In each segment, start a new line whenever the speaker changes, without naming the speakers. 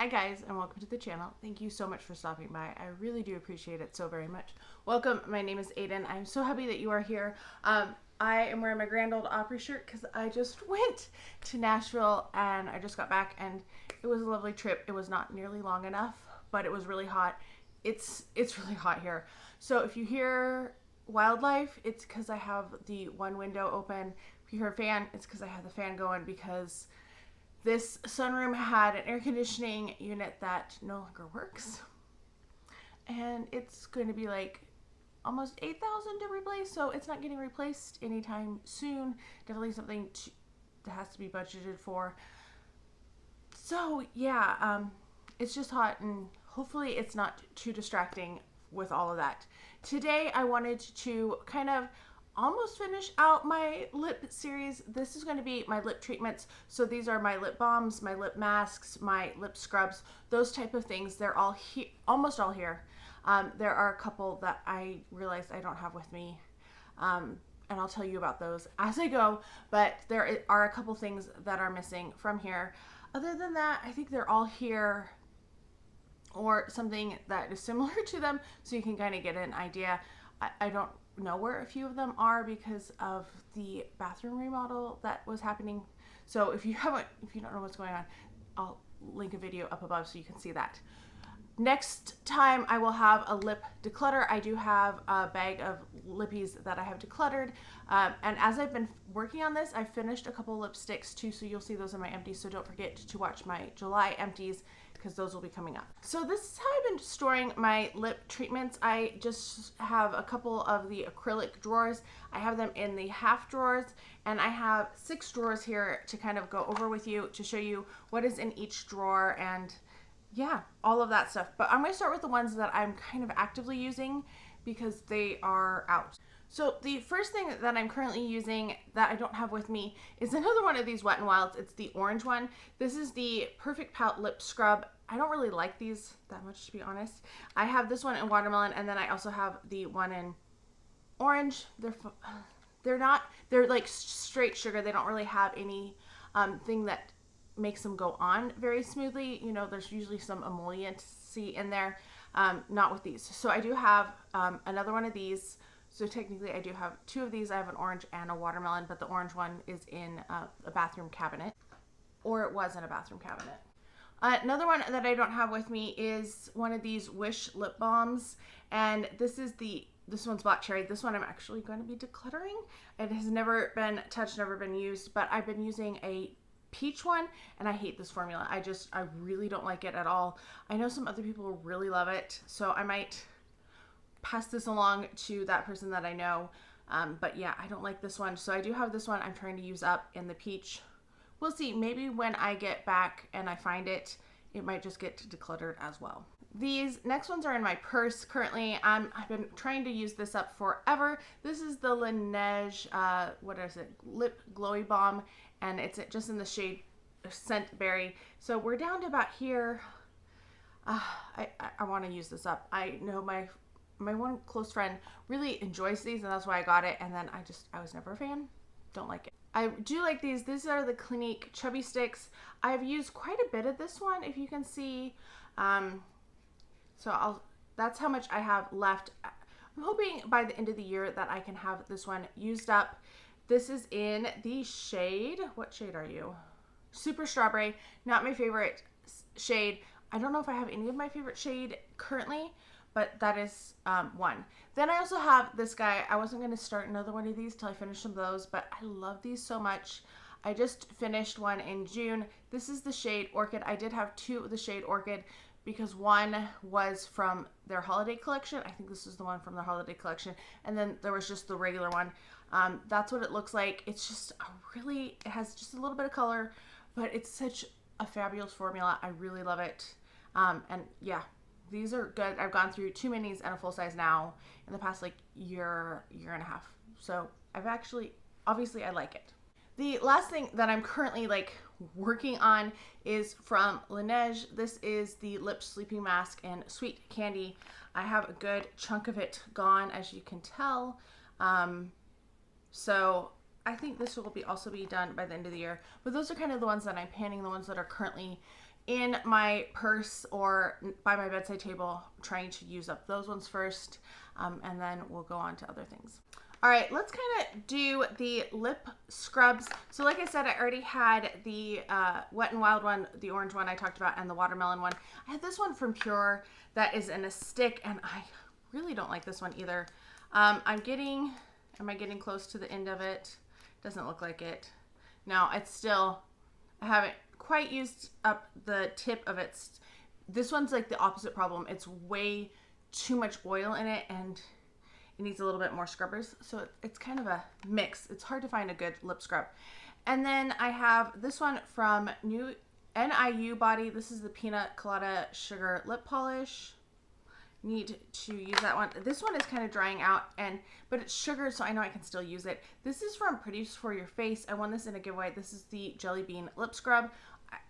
Hi guys, and welcome to the channel. Thank you so much for stopping by. I really do appreciate it so very much. Welcome, my name is Aiden. I'm so happy that you are here. I am wearing my Grand Old Opry shirt because I just went to Nashville and I just got back and it was a lovely trip. It was not nearly long enough, but it was really hot. It's really hot here. So if you hear wildlife, it's because I have the one window open. If you hear a fan, it's because I have the fan going because this sunroom had an air conditioning unit that no longer works. And it's going to be like almost $8,000 to replace, so it's not getting replaced anytime soon. Definitely something that has to be budgeted for. So yeah, it's just hot and hopefully it's not too distracting with all of that. Today I wanted to kind of almost finish out my lip series. This is going to be my lip treatments. So these are my lip balms, my lip masks, my lip scrubs, those type of things. They're all here, almost all here. There are a couple that I realized I don't have with me. And I'll tell you about those as I go, but there are a couple things that are missing from here. Other than that, I think they're all here or something that is similar to them, so you can kind of get an idea. I don't know where a few of them are because of the bathroom remodel that was happening. So if you don't know what's going on, I'll link a video up above so you can see that. Next time I will have a lip declutter. I do have a bag of lippies that I have decluttered. And as I've been working on this, I've finished a couple lipsticks too, so you'll see those in my empties. So don't forget to watch my July empties because those will be coming up. So this is how I've been storing my lip treatments. I just have a couple of the acrylic drawers. I have them in the half drawers, and I have 6 drawers here to kind of go over with you to show you what is in each drawer and yeah, all of that stuff. But I'm going to start with the ones that I'm kind of actively using because they are out. So the first thing that I'm currently using that I don't have with me is another one of these Wet n Wilds. It's the orange one. This is the Perfect Pout Lip Scrub. I don't really like these that much, to be honest. I have this one in watermelon, and then I also have the one in orange. They're like straight sugar. They don't really have any thing that makes them go on very smoothly. You know, there's usually some emolliency in there. Not with these. So I do have another one of these. So technically I do have 2 of these. I have an orange and a watermelon, but the orange one is in a bathroom cabinet, or it was in a bathroom cabinet. Another one that I don't have with me is one of these Whish lip balms, and this one's Black Cherry. This one I'm actually going to be decluttering. It has never been touched, never been used, but I've been using a peach one and I hate this formula. I really don't like it at all. I know some other people really love it, so I might pass this along to that person that I know. But yeah, I don't like this one. So I do have this one I'm trying to use up in the peach. We'll see. Maybe when I get back and I find it, it might just get decluttered as well. These next ones are in my purse currently. I've been trying to use this up forever. This is the Laneige, what is it? Lip Glowy Balm, and it's just in the shade Scent Berry. So we're down to about here. I want to use this up. I know my one close friend really enjoys these, and that's why I got it. And then I was never a fan. Don't like it. I do like these. These are the Clinique Chubby Sticks. I've used quite a bit of this one, if you can see. So that's how much I have left. I'm hoping by the end of the year that I can have this one used up. This is in the shade, what shade are you? Super Strawberry. Not my favorite shade. I don't know if I have any of my favorite shade currently, but that is one. Then I also have this guy. I wasn't going to start another one of these till I finish some of those, but I love these so much. I just finished one in June. This is the shade Orchid. I did have 2 of the shade Orchid because one was from their holiday collection. I think this is the one from their holiday collection. And then there was just the regular one. That's what it looks like. It's just it has just a little bit of color, but it's such a fabulous formula. I really love it. And yeah, these are good. I've gone through 2 minis and a full size now in the past like year and a half. So obviously I like it. The last thing that I'm currently like working on is from Laneige. This is the Lip Sleeping Mask in Sweet Candy. I have a good chunk of it gone, as you can tell. So I think this will also be done by the end of the year. But those are kind of the ones that I'm panning, the ones that are currently in my purse or by my bedside table, trying to use up those ones first, and then we'll go on to other things. All right, let's kind of do the lip scrubs. So like I said, I already had the Wet n Wild one, the orange one I talked about, and the watermelon one. I had this one from Pure that is in a stick, and I really don't like this one either. Am I getting close to the end of it? Doesn't look like it. No, it's still, I haven't quite used up the tip of it. This one's like the opposite problem. It's way too much oil in it, and it needs a little bit more scrubbers. So it's kind of a mix. It's hard to find a good lip scrub. And then I have this one from NIU Body. This is the Peanut Colada Sugar Lip Polish. Need to use that one. This one is kind of drying out, but it's sugar, so I know I can still use it. This is from Pretties for Your Face. I won this in a giveaway. This is the Jelly Bean Lip Scrub.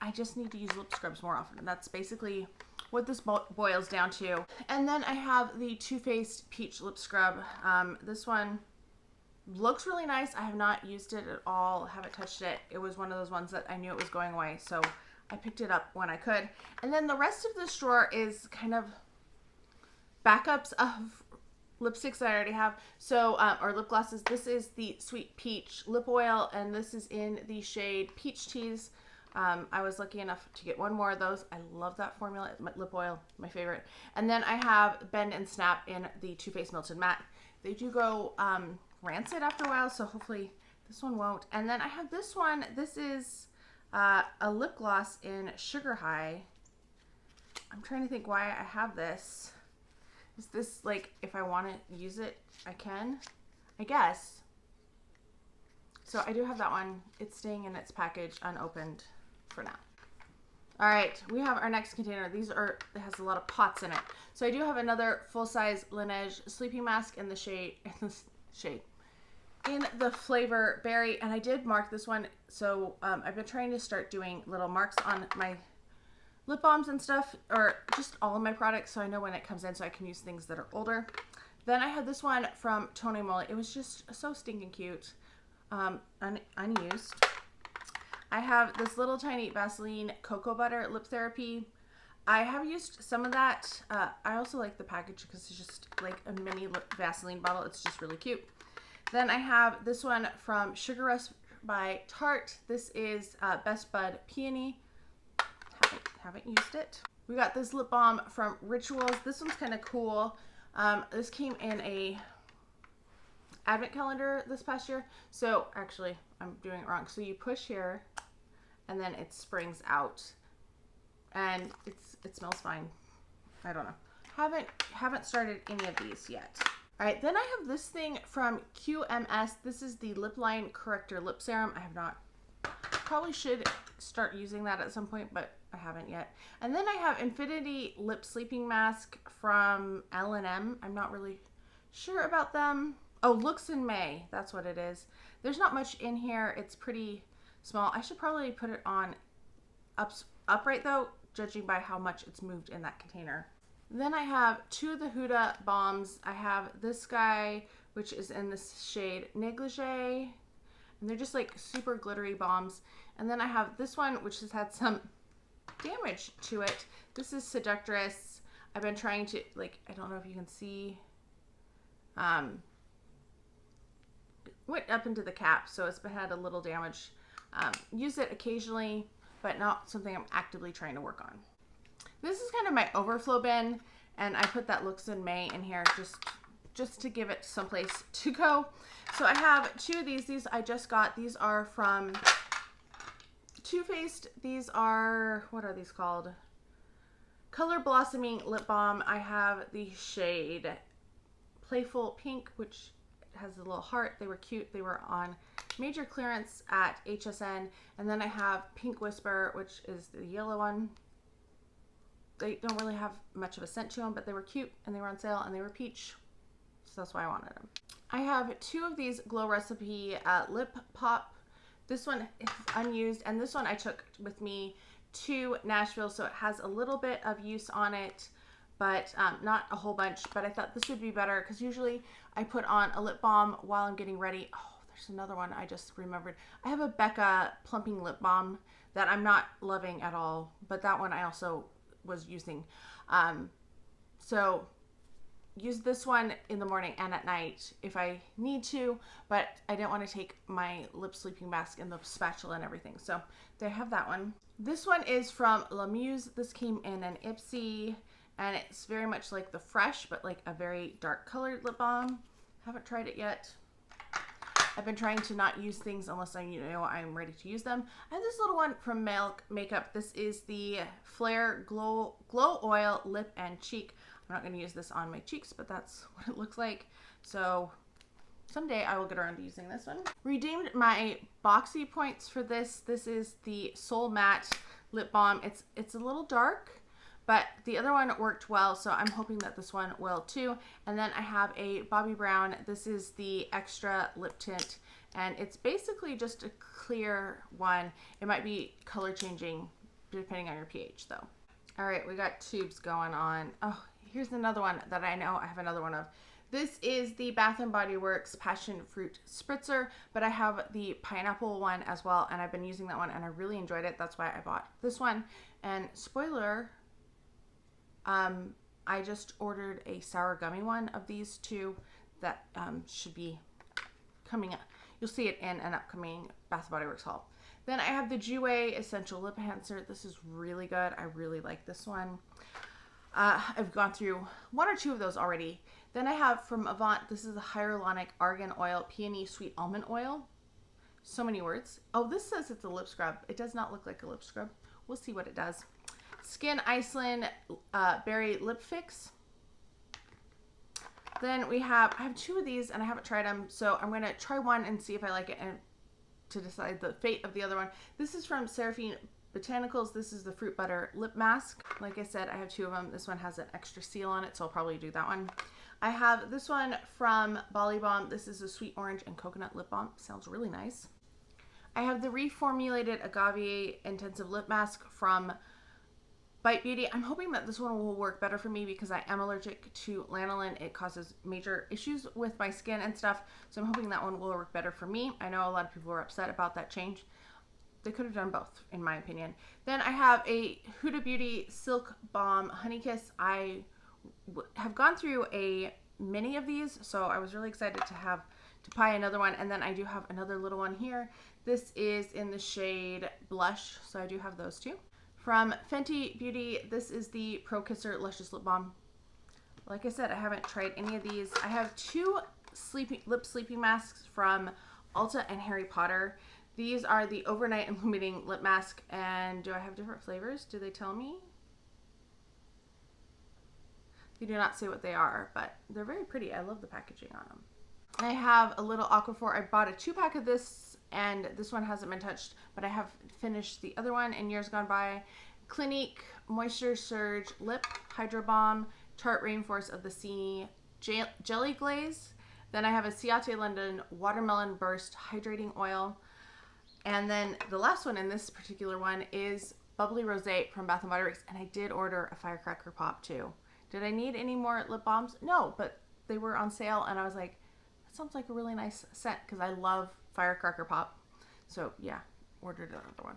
I just need to use lip scrubs more often, and that's basically what this boils down to. And then I have the Too Faced Peach Lip Scrub. This one looks really nice. I have not used it at all, haven't touched it. It was one of those ones that I knew it was going away, so I picked it up when I could. And then the rest of this drawer is kind of backups of lipsticks that I already have. So, or lip glosses. This is the Sweet Peach Lip Oil, and this is in the shade Peach Tease. I was lucky enough to get one more of those. I love that formula. My lip oil, my favorite. And then I have Bend and Snap in the Too Faced Melted Matte. They do go rancid after a while, so hopefully this one won't. And then I have this one. This is a lip gloss in Sugar High. I'm trying to think why I have this. Is this like, if I want to use it, I can, I guess. So I do have that one. It's staying in its package unopened for now. All right, we have our next container. It has a lot of pots in it. So I do have another full-size Laneige sleeping mask in the shade, in the flavor Berry, and I did mark this one. So I've been trying to start doing little marks on my lip balms and stuff, or just all of my products, so I know when it comes in, so I can use things that are older. Then I have this one from TonyMoly. It was just so stinking cute, unused. I have this little tiny Vaseline Cocoa Butter Lip Therapy. I have used some of that. I also like the package because it's just like a mini Vaseline bottle. It's just really cute. Then I have this one from Sugar Rush by Tarte. This is Best Bud Peony. Haven't used it. We got this lip balm from Rituals. This one's kind of cool. This came in a advent calendar this past year. So actually, I'm doing it wrong. So you push here, and then it springs out, and it smells fine. I don't know. Haven't started any of these yet. All right, then I have this thing from QMS. This is the Lip Line Corrector Lip Serum. I have not. Probably should start using that at some point, but I haven't yet. And then I have Infinity Lip Sleeping Mask from L&M. I'm not really sure about them. Oh, Looks in Meii. That's what it is. There's not much in here. It's pretty small. I should probably put it on upright though, judging by how much it's moved in that container. Then I have two of the Huda Balms. I have this guy, which is in this shade Negligee. And they're just like super glittery balms. And then I have this one, which has had some damage to it. This is Seductress. I've been trying to, like, I don't know if you can see, went up into the cap, so it's had a little damage. Use it occasionally, but not something I'm actively trying to work on. This is kind of my overflow bin, and I put that Looks in Meii in here just to give it someplace to go. So I have two of these. These I just got. These are from Too Faced. These are, what are these called? Color Blossoming Lip Balm. I have the shade Playful Pink, which has a little heart. They were cute. They were on major clearance at HSN. And then I have Pink Whisper, which is the yellow one. They don't really have much of a scent to them, but they were cute, and they were on sale, and they were peach. So that's why I wanted them. I have two of these Glow Recipe Lip Pop. This one is unused, and this one I took with me to Nashville, so it has a little bit of use on it, but not a whole bunch. But I thought this would be better because usually I put on a lip balm while I'm getting ready. Oh, there's another one I just remembered. I have a Becca Plumping Lip Balm. that I'm not loving at all, but that one I also was using. So use this one in the morning and at night if I need to, but I didn't want to take my lip sleeping mask and the spatula and everything. So they have that one. This one is from Muse. This came in an Ipsy, and it's very much like the Fresh, but like a very dark colored lip balm. Haven't tried it yet. I've been trying to not use things unless I'm ready to use them. I have this little one from Maelle Makeup. This is the Flare Glow Oil Lip and Cheek. I'm not going to use this on my cheeks, but that's what it looks like. So someday I will get around to using this one. Redeemed my Boxy points for this. This is the Soul Matte Lip Balm. It's a little dark, but the other one worked well, so I'm hoping that this one will too. And then I have a Bobbi Brown. This is the Extra Lip Tint, and it's basically just a clear one. It might be color changing depending on your pH though. All right, we got tubes going on. Oh, here's another one that I know I have another one of. This is the Bath & Body Works Passion Fruit Spritzer, but I have the pineapple one as well, and I've been using that one and I really enjoyed it. That's why I bought this one. And spoiler, I just ordered a sour gummy one of these two that should be coming up. You'll see it in an upcoming Bath & Body Works haul. Then I have the Jouer Essential Lip Enhancer. This is really good. I really like this one. I've gone through one or two of those already. Then I have from Avant, this is the Hyaluronic Argan Oil Peony Sweet Almond Oil. So many words. Oh, this says it's a lip scrub. It does not look like a lip scrub. We'll see what it does. Skyn Iceland Berry Lip Fix. Then I have two of these and I haven't tried them, so I'm going to try one and see if I like it and to decide the fate of the other one. This is from Seraphine Botanicals. This is the Fruit Butter Lip Mask. Like I said, I have two of them. This one has an extra seal on it, so I'll probably do that one. I have this one from Bali Balm. This is a Sweet Orange and Coconut Lip Balm. Sounds really nice. I have the reformulated Agave Intensive Lip Mask from Bite Beauty. I'm hoping that this one will work better for me because I am allergic to lanolin. It causes major issues with my skin and stuff, so I'm hoping that one will work better for me. I know a lot of people are upset about that change. They could have done both, in my opinion. Then I have a Huda Beauty Silk Balm Honey Kiss. I have gone through a mini of these, so I was really excited to buy another one. And then I do have another little one here. This is in the shade Blush, so I do have those too. From Fenty Beauty, this is the Pro Kisser Luscious Lip Balm. Like I said, I haven't tried any of these. I have two lip sleeping masks from Ulta and Harry Potter. These are the Overnight Illuminating Lip Mask, and do I have different flavors? Do they tell me? They do not say what they are, but they're very pretty. I love the packaging on them. I have a little Aquaphor. I bought a 2-pack of this, and this one hasn't been touched, but I have finished the other one in years gone by. Clinique Moisture Surge Lip Hydro Balm, Tarte Rainforest of the Sea Jelly Glaze. Then I have a Ciate London Watermelon Burst Hydrating Oil. And then the last one in this particular one is Bubbly Rosé from Bath & Body Works, and I did order a Firecracker Pop too. Did I need any more lip balms? No, but they were on sale, and I was like, that sounds like a really nice scent because I love Firecracker Pop. So yeah, ordered another one.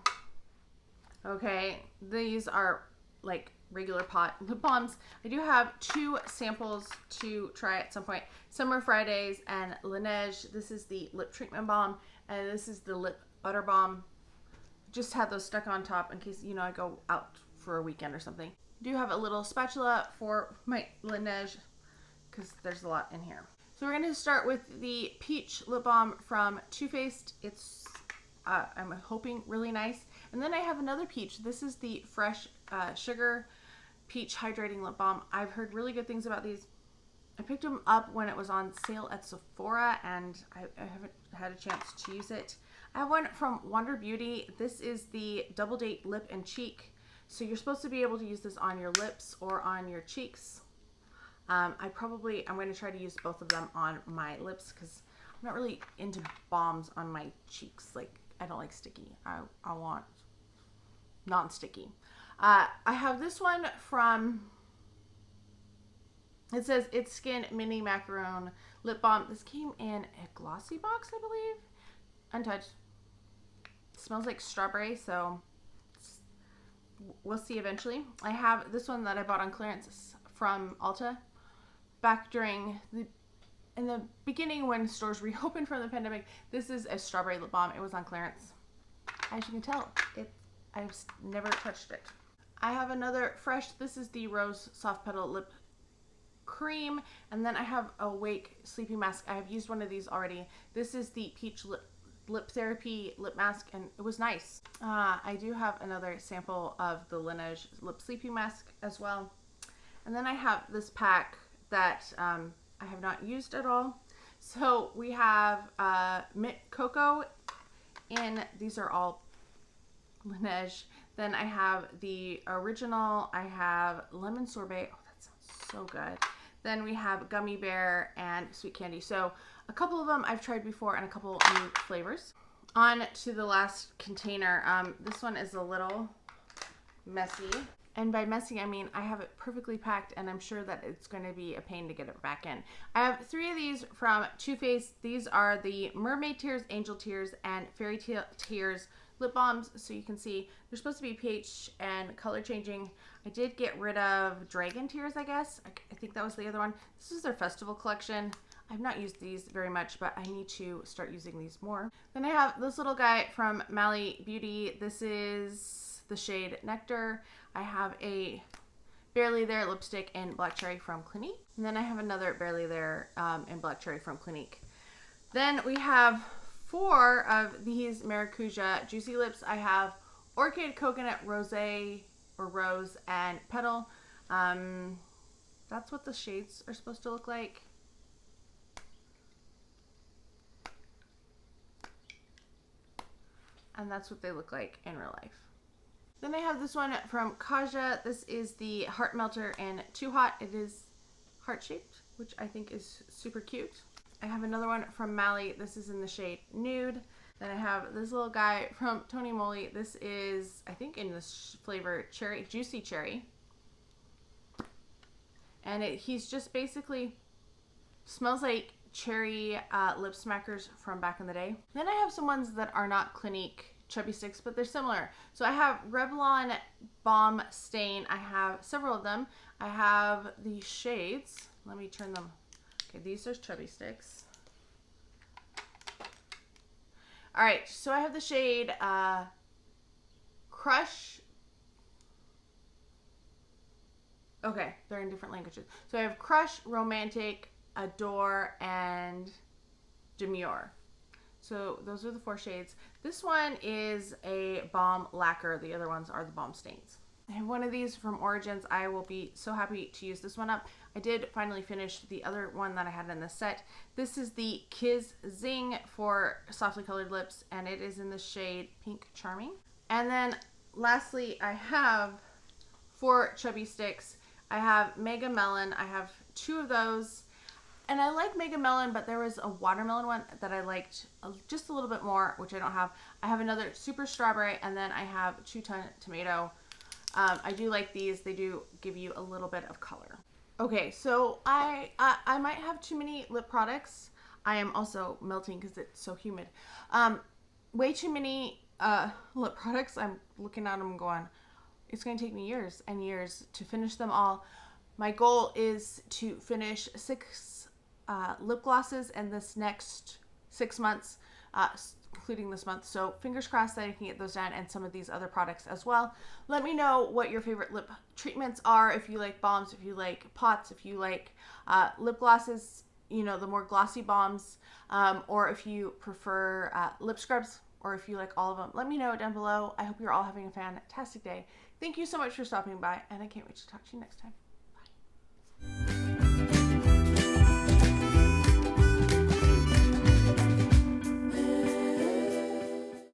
Okay, these are like regular pot lip balms. I do have 2 samples to try at some point. Summer Fridays and Laneige. This is the lip treatment balm, and this is the lip butter balm. Just had those stuck on top in case, I go out for a weekend or something. I do have a little spatula for my Laneige because there's a lot in here. So we're going to start with the Peach Lip Balm from Too Faced. It's, I'm hoping, really nice. And then I have another peach. This is the Fresh Sugar Peach Hydrating Lip Balm. I've heard really good things about these. I picked them up when it was on sale at Sephora, and I haven't had a chance to use it. I have one from Wonder Beauty. This is the Double Date Lip and Cheek. So you're supposed to be able to use this on your lips or on your cheeks. I'm going to try to use both of them on my lips because I'm not really into balms on my cheeks. Like, I don't like sticky. I want non-sticky. I have this one from, it says It's Skyn Mini Macaron Lip Balm. This came in a glossy box, I believe. Untouched. It smells like strawberry, so we'll see eventually. I have this one that I bought on clearance from Ulta back during in the beginning when stores reopened from the pandemic. This is a strawberry lip balm. It was on clearance. As you can tell, I've never touched it. I have another fresh. This is the Rose Soft Petal Lip Cream, and then I have a Wake Sleeping Mask. I have used one of these already. This is the Peach Lip Therapy Lip Mask, and it was nice. I do have another sample of the Laneige Lip Sleeping Mask as well. And then I have this pack that I have not used at all. So we have Mint Cocoa, and these are all Laneige. Then I have the original. I have Lemon Sorbet. Oh, that sounds so good. Then we have Gummy Bear and Sweet Candy. So a couple of them I've tried before and a couple new flavors. On to the last container. This one is a little messy. And by messy, I mean I have it perfectly packed, and I'm sure that it's going to be a pain to get it back in. I have 3 of these from Too Faced. These are the Mermaid Tears, Angel Tears, and Fairy Tears lip balms. So you can see they're supposed to be pH and color changing. I did get rid of Dragon Tears, I guess. I think that was the other one. This is their festival collection. I've not used these very much, but I need to start using these more. Then I have this little guy from Maelle Beauty. This is the shade Nectar. I have a Barely There lipstick in Black Cherry from Clinique. And then I have another Barely There in Black Cherry from Clinique. Then we have 4 of these Maracuja Juicy Lips. I have Orchid, Coconut, Rosé, or Rose, and Petal. That's what the shades are supposed to look like. And that's what they look like in real life. Then I have this one from Kaja. This is the Heart Melter in Too Hot. It is heart-shaped, which I think is super cute. I have another one from Maelle. This is in the shade Nude. Then I have this little guy from TonyMoly. This is, I think, in this flavor Cherry, Juicy Cherry. And he's just basically smells like cherry lip smackers from back in the day. Then I have some ones that are not Clinique chubby sticks, but they're similar. So I have Revlon Balm Stain. I have several of them. I have the shades. Let me turn them. Okay, these are chubby sticks. All right, so I have the shade Crush. Okay, they're in different languages. So I have Crush, Romantic, Adore, and Demure. So those are the 4 shades. This one is a balm lacquer. The other ones are the balm stains. I have one of these from Origins. I will be so happy to use this one up. I did finally finish the other one that I had in the set. This is the Kiz Zing for softly colored lips, and it is in the shade Pink Charming. And then lastly, I have 4 chubby sticks. I have Mega Melon. I have 2 of those. And I like Mega Melon, but there was a watermelon one that I liked just a little bit more, which I don't have. I have another Super Strawberry, and then I have 2-ton Tomato. I do like these. They do give you a little bit of color. Okay, so I might have too many lip products. I am also melting because it's so humid. Way too many lip products. I'm looking at them going, it's going to take me years and years to finish them all. My goal is to finish 6 lip glosses in this next 6 months, including this month. So fingers crossed that I can get those done, and some of these other products as well. Let me know what your favorite lip treatments are. If you like balms, if you like pots, if you like lip glosses, you know, the more glossy balms, or if you prefer lip scrubs, or if you like all of them. Let me know down below. I hope you're all having a fantastic day. Thank you so much for stopping by, and I can't wait to talk to you next time.